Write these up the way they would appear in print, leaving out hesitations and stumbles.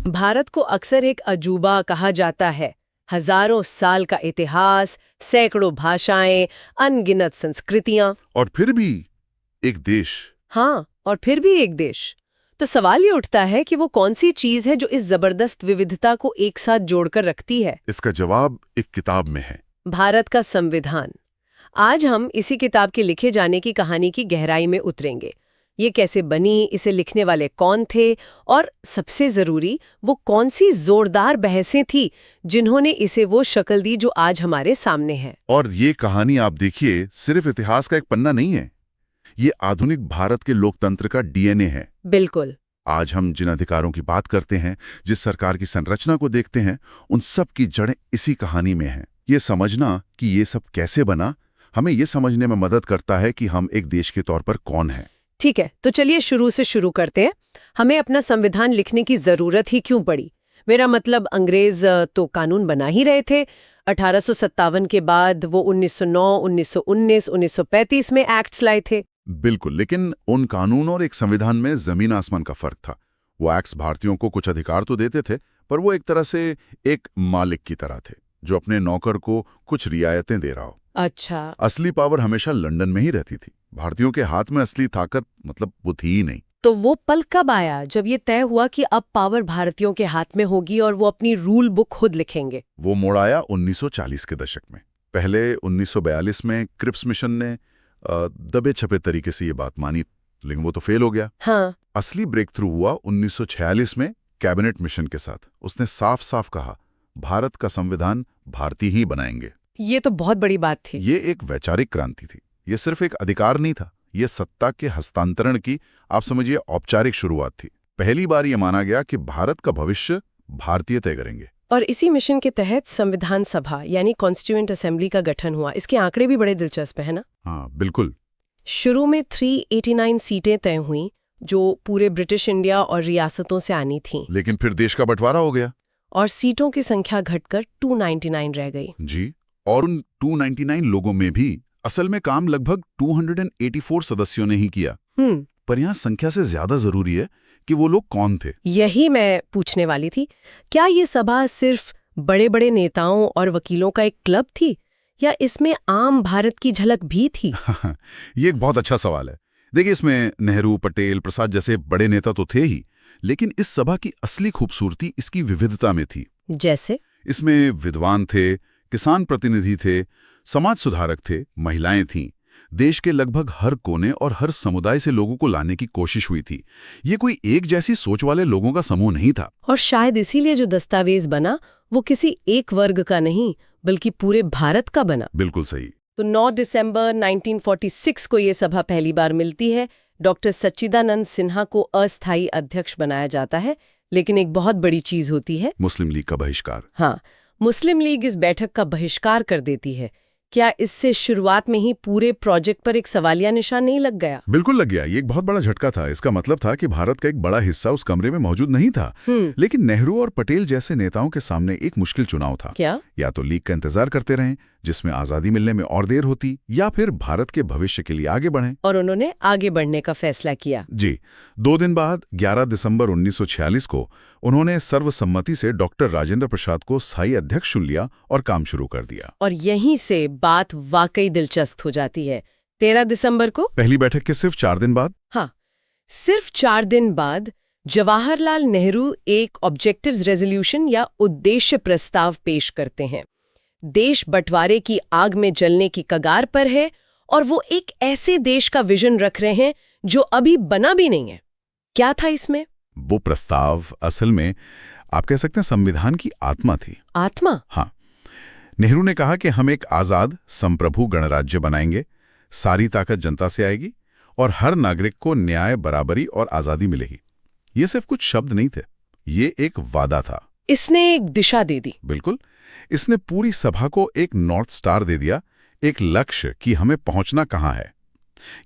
भारत को अक्सर एक अजूबा कहा जाता है। हजारों साल का इतिहास, सैकड़ों भाषाएं, अनगिनत संस्कृतियां। और फिर भी एक देश। हाँ, और फिर भी एक देश। तो सवाल ये उठता है कि वो कौन सी चीज है जो इस जबरदस्त विविधता को एक साथ जोड़कर रखती है। इसका जवाब एक किताब में है। भारत का संविधान। आज हम इसी किताब के लिखे जाने की कहानी की गहराई में उतरेंगे। ये कैसे बनी, इसे लिखने वाले कौन थे, और सबसे जरूरी वो कौन सी जोरदार बहसें थी जिन्होंने इसे वो शक्ल दी जो आज हमारे सामने है। और ये कहानी आप देखिए, सिर्फ इतिहास का एक पन्ना नहीं है, ये आधुनिक भारत के लोकतंत्र का डीएनए है। बिल्कुल। आज हम जिन अधिकारों की बात करते हैं, जिस सरकार की संरचना को देखते हैं, उन सब की जड़ें इसी कहानी में हैं। ये समझना कि ये सब कैसे बना, हमें ये समझने में मदद करता है कि हम एक देश के तौर पर कौन हैं। ठीक है, तो चलिए शुरू से शुरू करते हैं। हमें अपना संविधान लिखने की जरूरत ही क्यों पड़ी? मेरा मतलब, अंग्रेज तो कानून बना ही रहे थे। 1857 के बाद वो 1909, 1919, 1935 में एक्ट्स लाए थे। बिल्कुल, लेकिन उन कानून और एक संविधान में जमीन आसमान का फर्क था। वो एक्ट्स भारतीयों को कुछ अधिकार तो देते थे, पर वो एक तरह से एक मालिक की तरह थे जो अपने नौकर को कुछ रियायतें दे रहा हो। अच्छा। असली पावर हमेशा लंदन में ही रहती थी। भारतीयों के हाथ में असली ताकत वो थी ही नहीं। तो वो पल कब आया जब ये तय हुआ कि अब पावर भारतीयों के हाथ में होगी और वो अपनी रूल बुक खुद लिखेंगे? वो मोड़ आया 1940 के दशक में। पहले 1942 में क्रिप्स मिशन ने दबे छपे तरीके से ये बात मानी, लेकिन वो तो फेल हो गया। हाँ। असली ब्रेक थ्रू हुआ 1946 में कैबिनेट मिशन के साथ। उसने साफ साफ कहा, भारत का संविधान भारतीय ही बनाएंगे। ये तो बहुत बड़ी बात थी। ये एक वैचारिक क्रांति थी। ये सिर्फ एक अधिकार नहीं था, ये सत्ता के हस्तांतरण की, आप समझिए, औपचारिक शुरुआत थी। पहली बार ये माना गया कि भारत का भविष्य भारतीय तय करेंगे। और इसी मिशन के तहत संविधान सभा यानी कॉन्स्टिट्यूएंट असेंबली का गठन हुआ। इसके आंकड़े भी बड़े दिलचस्प है ना? हाँ, बिल्कुल। शुरू में 389 सीटें तय हुई जो पूरे ब्रिटिश इंडिया और रियासतों से आनी थीं। लेकिन फिर देश का बंटवारा हो गया और सीटों की संख्या घटकर 299 रह गई। जी। और उन 299 लोगों में भी असल में काम लगभग 284 सदस्यों ने ही किया। पर यहाँ संख्या से ज्यादा जरूरी है कि वो लोग कौन थे। यही मैं पूछने वाली थी। क्या ये सभा सिर्फ बड़े बड़े नेताओं और वकीलों का एक क्लब थी, या इसमें आम भारत की झलक भी थी? ये एक बहुत अच्छा सवाल है। देखिए, इसमें नेहरू, पटेल, प्रसाद जैसे बड़े नेता तो थे ही, लेकिन इस सभा की असली खूबसूरती इसकी विविधता में थी। जैसे? इसमें विद्वान थे, किसान प्रतिनिधि थे, समाज सुधारक थे, महिलाएं थीं। देश के लगभग हर कोने और हर समुदाय से लोगों को लाने की कोशिश हुई थी। ये कोई एक जैसी सोच वाले लोगों का समूह नहीं था। और शायद इसीलिए जो दस्तावेज बना वो किसी एक वर्ग का नहीं, बल्कि पूरे भारत का बना। बिल्कुल सही। तो 9 दिसंबर 1946 को ये सभा पहली बार मिलती है। डॉक्टर सच्चिदानंद सिन्हा को अस्थायी अध्यक्ष बनाया जाता है। लेकिन एक बहुत बड़ी चीज होती है, मुस्लिम लीग का बहिष्कार। हाँ, मुस्लिम लीग इस बैठक का बहिष्कार कर देती है। क्या इससे शुरुआत में ही पूरे प्रोजेक्ट पर एक सवालिया निशान नहीं लग गया? बिल्कुल लग गया। ये एक बहुत बड़ा झटका था। इसका मतलब था कि भारत का एक बड़ा हिस्सा उस कमरे में मौजूद नहीं था। लेकिन नेहरू और पटेल जैसे नेताओं के सामने एक मुश्किल चुनाव था। क्या? या तो लीग का इंतजार करते रहें, जिसमें आजादी मिलने में और देर होती, या फिर भारत के भविष्य के लिए आगे बढ़ें। और उन्होंने आगे बढ़ने का फैसला किया। जी। 2 दिन बाद 11 दिसंबर 1946 को उन्होंने सर्वसम्मति से डॉक्टर राजेंद्र प्रसाद को स्थायी अध्यक्ष चुन लिया और काम शुरू कर दिया। और यहीं से बात वाकई दिलचस्प हो जाती है। 13 दिसंबर को पहली बैठक के सिर्फ 4 दिन बाद, हाँ, सिर्फ 4 दिन बाद जवाहरलाल नेहरू एक ऑब्जेक्टिव्स रेजोल्यूशन या उद्देश्य प्रस्ताव पेश करते हैं। देश बंटवारे की आग में जलने की कगार पर है और वो एक ऐसे देश का विजन रख रहे हैं जो अभी बना भी नहीं है। क्या था इसमें? वो प्रस्ताव असल में आप कह सकते हैं संविधान की आत्मा थी। आत्मा? हाँ। नेहरू ने कहा कि हम एक आजाद संप्रभु गणराज्य बनाएंगे, सारी ताकत जनता से आएगी और हर नागरिक को न्याय, बराबरी और आजादी मिलेगी। ये सिर्फ कुछ शब्द नहीं थे, ये एक वादा था। इसने एक दिशा दे दी। बिल्कुल। इसने पूरी सभा को एक नॉर्थ स्टार दे दिया, एक लक्ष्य कि हमें पहुंचना कहां है।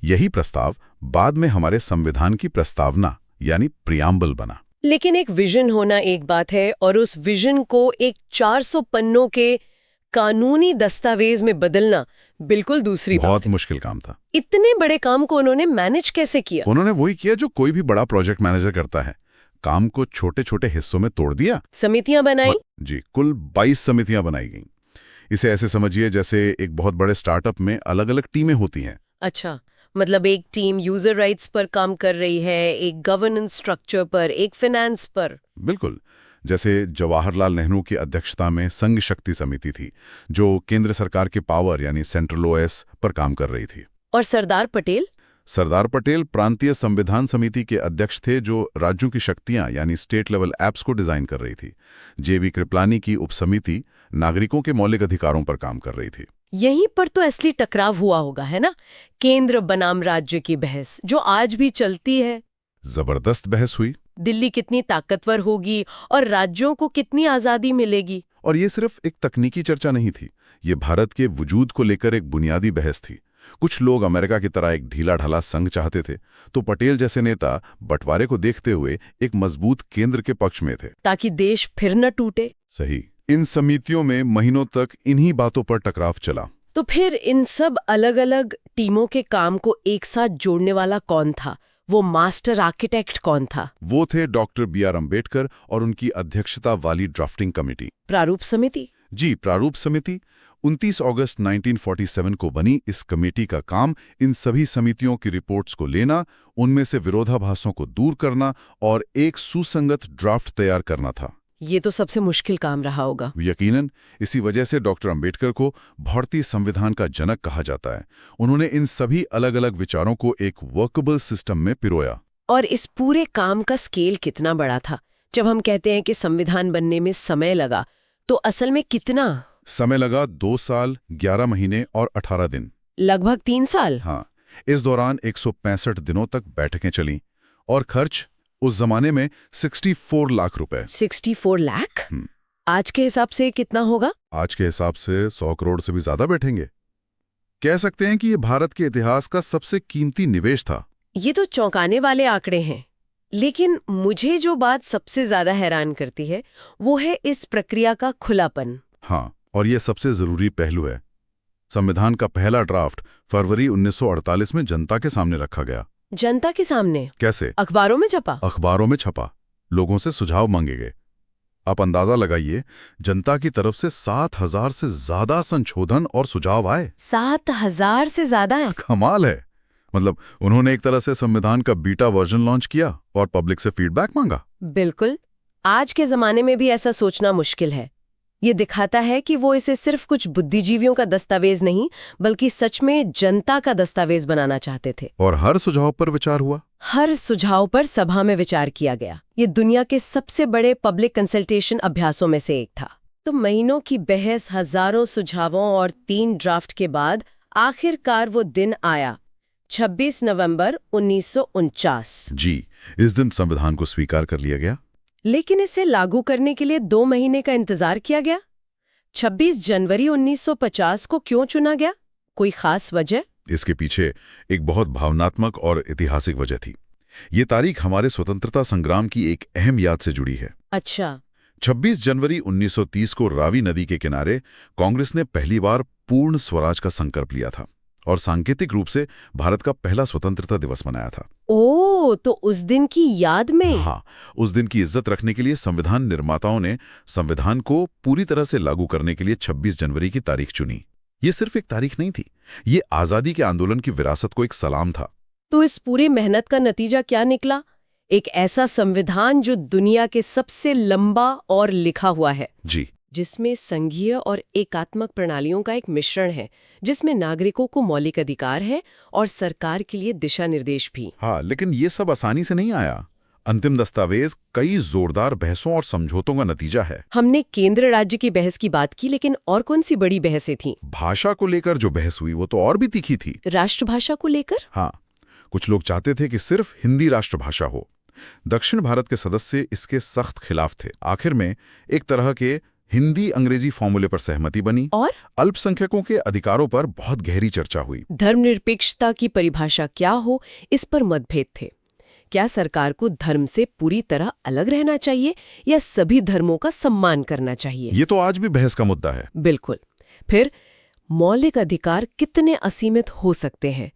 यही प्रस्ताव बाद में हमारे संविधान की प्रस्तावना यानी प्रियम्बल बना। लेकिन एक विजन होना एक बात है और उस विजन को एक 400 पन्नों के कानूनी दस्तावेज में बदलना बिल्कुल दूसरी बात है। बहुत मुश्किल काम था। इतने बड़े काम को उन्होंने मैनेज कैसे किया? उन्होंने वही किया जो कोई भी बड़ा प्रोजेक्ट मैनेजर करता है। काम को छोटे छोटे हिस्सों में तोड़ दिया। समितियां बनाई। जी, कुल 22 समितियां बनाई गईं। इसे ऐसे समझिए जैसे एक बहुत बड़े स्टार्टअप में अलग अलग टीमें होती हैं। अच्छा, मतलब एक टीम यूजर राइट्स पर काम कर रही है, एक गवर्नेंस स्ट्रक्चर पर, एक फाइनेंस पर। बिल्कुल। जैसे जवाहरलाल नेहरू की अध्यक्षता में संघ शक्ति समिति थी, जो केंद्र सरकार के पावर यानी सेंट्रल ओएस पर काम कर रही थी। और सरदार पटेल? सरदार पटेल प्रांतीय संविधान समिति के अध्यक्ष थे, जो राज्यों की शक्तियां यानी स्टेट लेवल एप्स को डिजाइन कर रही थी। जेबी कृपलानी की उपसमिति नागरिकों के मौलिक अधिकारों पर काम कर रही थी। यहीं पर तो असली टकराव हुआ होगा, है ना? केंद्र बनाम राज्य की बहस, जो आज भी चलती है। जबरदस्त बहस हुई। दिल्ली कितनी ताकतवर होगी और राज्यों को कितनी आजादी मिलेगी। और ये सिर्फ एक तकनीकी चर्चा नहीं थी, ये भारत के वजूद को लेकर एक बुनियादी बहस थी। कुछ लोग अमेरिका की तरह एक ढीला ढाला संघ चाहते थे, तो पटेल जैसे नेता बंटवारे को देखते हुए एक मजबूत केंद्र के पक्ष में थे, ताकि देश फिर न टूटे। सही। इन समितियों में महीनों तक इन्हीं बातों पर टकराव चला। तो फिर इन सब अलग अलग टीमों के काम को एक साथ जोड़ने वाला कौन था? वो मास्टर आर्किटेक्ट कौन था? वो थे डॉक्टर बी.आर. अम्बेडकर और उनकी अध्यक्षता वाली ड्राफ्टिंग कमेटी, प्रारूप समिति। जी, प्रारूप समिति। 29 अगस्त 1947 को बनी इस कमेटी का काम इन सभी समितियों की रिपोर्ट्स को लेना, उनमें से विरोधाभासों को दूर करना और एक सुसंगत ड्राफ्ट तैयार करना था। ये तो सबसे मुश्किल काम रहा होगा। यकीनन। इसी वजह से डॉक्टर अंबेडकर को भारतीय संविधान का जनक कहा जाता है। उन्होंने इन सभी अलग अलग विचारों को एक वर्केबल सिस्टम में पिरोया। और इस पूरे काम का स्केल कितना बड़ा था? जब हम कहते हैं कि संविधान बनने में समय लगा, तो असल में कितना समय लगा? 2 साल 11 महीने और 18 दिन, लगभग 3 साल। हाँ। इस दौरान 165 दिनों तक बैठकें चलीं और खर्च उस जमाने में 64 लाख रुपए। 64 लाख? आज के हिसाब से कितना होगा? आज के हिसाब से 100 करोड़ से भी ज्यादा बैठेंगे। कह सकते हैं कि ये भारत के इतिहास का सबसे कीमती निवेश था। ये तो चौंकाने वाले आंकड़े हैं। लेकिन मुझे जो बात सबसे ज्यादा हैरान करती है, वो है इस प्रक्रिया का खुलापन। हाँ, और ये सबसे जरूरी पहलू है। संविधान का पहला ड्राफ्ट फरवरी 1948 में जनता के सामने रखा गया। जनता के सामने? कैसे? अखबारों में छपा? अखबारों में छपा। लोगों से सुझाव मांगे गए। आप अंदाजा लगाइए, जनता की तरफ से 7,000 से ज्यादा संशोधन और सुझाव आए। 7,000 से ज्यादा? कमाल है। मतलब उन्होंने एक तरह से संविधान का बीटा वर्जन लॉन्च किया और पब्लिक से फीडबैक मांगा। बिल्कुल। आज के जमाने में भी ऐसा सोचना मुश्किल है। ये दिखाता है कि वो इसे सिर्फ कुछ बुद्धिजीवियों का दस्तावेज नहीं, बल्कि सच में जनता का दस्तावेज बनाना चाहते थे। और हर सुझाव पर विचार हुआ। हर सुझाव पर सभा में विचार किया गया। ये दुनिया के सबसे बड़े पब्लिक कंसल्टेशन अभ्यासों में से एक था। तो महीनों की बहस, हजारों सुझावों और 3 ड्राफ्ट के बाद आखिरकार वो दिन आया, 26 नवंबर 1949। जी, इस दिन संविधान को स्वीकार कर लिया गया। लेकिन इसे लागू करने के लिए 2 महीने का इंतजार किया गया। 26 जनवरी 1950 को क्यों चुना गया? कोई खास वजह? इसके पीछे एक बहुत भावनात्मक और ऐतिहासिक वजह थी। ये तारीख हमारे स्वतंत्रता संग्राम की एक अहम याद से जुड़ी है। अच्छा। 26 जनवरी 1930 को रावी नदी के किनारे कांग्रेस ने पहली बार पूर्ण स्वराज का संकल्प लिया था और सांकेतिक रूप से भारत का पहला स्वतंत्रता दिवस मनाया था। ओह, तो उस दिन की याद में? हाँ, उस दिन की इज्जत रखने के लिए संविधान निर्माताओं ने संविधान को पूरी तरह से लागू करने के लिए 26 जनवरी की तारीख चुनी। ये सिर्फ एक तारीख नहीं थी, ये आजादी के आंदोलन की विरासत को एक सलाम था। तो इस पूरी मेहनत का नतीजा क्या निकला? एक ऐसा संविधान जो दुनिया के सबसे लंबा और लिखा हुआ है। जी, जिसमें संघीय और एकात्मक प्रणालियों का एक मिश्रण है, जिसमें नागरिकों को मौलिक अधिकार है और सरकार के लिए दिशा निर्देश भी। हाँ, लेकिन ये सब आसानी से नहीं आया। अंतिम दस्तावेज कई जोरदार बहसों और समझौतों का नतीजा है। हमने केंद्र राज्य की बहस की बात की, लेकिन और कौन सी बड़ी बहसें थीं? भाषा को लेकर जो बहस हुई वो तो और भी तीखी थी। राष्ट्रभाषा को लेकर? हाँ, कुछ लोग चाहते थे कि सिर्फ हिंदी राष्ट्रभाषा हो। दक्षिण भारत के सदस्य इसके सख्त खिलाफ थे। आखिर में एक तरह के हिंदी अंग्रेजी फॉर्मूले पर सहमति बनी और अल्पसंख्यकों के अधिकारों पर बहुत गहरी चर्चा हुई। धर्मनिरपेक्षता की परिभाषा क्या हो, इस पर मतभेद थे। क्या सरकार को धर्म से पूरी तरह अलग रहना चाहिए या सभी धर्मों का सम्मान करना चाहिए? ये तो आज भी बहस का मुद्दा है। बिल्कुल। फिर मौलिक अधिकार कितने असीमित हो सकते हैं?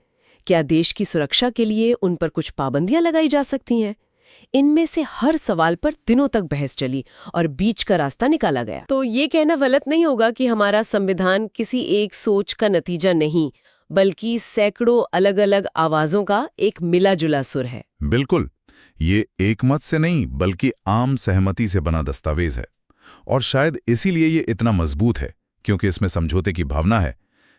क्या देश की सुरक्षा के लिए उन पर कुछ पाबंदियां लगाई जा सकती हैं? इनमें से हर सवाल पर दिनों तक बहस चली और बीच का रास्ता निकाला गया। तो ये कहना गलत नहीं होगा कि हमारा संविधान किसी एक सोच का नतीजा नहीं, बल्कि सैकड़ों अलग-अलग आवाजों का एक मिला-जुला सुर है। बिल्कुल, ये एक मत से नहीं बल्कि आम सहमति से बना दस्तावेज है। और शायद इसीलिए ये इतना मजबूत है, क्योंकि इसमें समझौते की भावना है।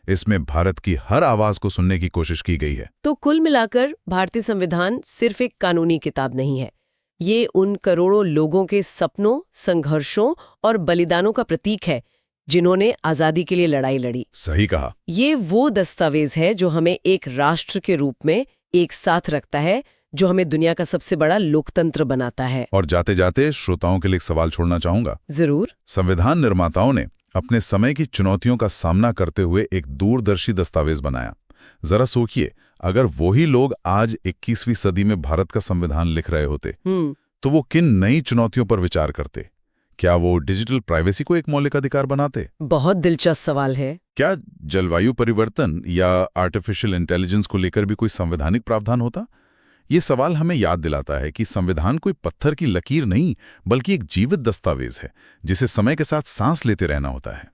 इसमें भारत की हर आवाज को सुनने की कोशिश की गई है। तो कुल मिलाकर भारतीय संविधान सिर्फ एक कानूनी किताब नहीं है, ये उन करोड़ों लोगों के सपनों, संघर्षों और बलिदानों का प्रतीक है जिन्होंने आजादी के लिए लड़ाई लड़ी। सही कहा। ये वो दस्तावेज है जो हमें एक राष्ट्र के रूप में एक साथ रखता है, जो हमें दुनिया का सबसे बड़ा लोकतंत्र बनाता है। और जाते जाते श्रोताओं के लिए एक सवाल छोड़ना चाहूंगा। जरूर। संविधान निर्माताओं ने अपने समय की चुनौतियों का सामना करते हुए एक दूरदर्शी दस्तावेज बनाया। जरा सोचिए, अगर वही लोग आज 21वीं सदी में भारत का संविधान लिख रहे होते तो वो किन नई चुनौतियों पर विचार करते? क्या वो डिजिटल प्राइवेसी को एक मौलिक अधिकार बनाते? बहुत दिलचस्प सवाल है। क्या जलवायु परिवर्तन या आर्टिफिशियल इंटेलिजेंस को लेकर भी कोई संवैधानिक प्रावधान होता? ये सवाल हमें याद दिलाता है कि संविधान कोई पत्थर की लकीर नहीं, बल्कि एक जीवित दस्तावेज है जिसे समय के साथ सांस लेते रहना होता है।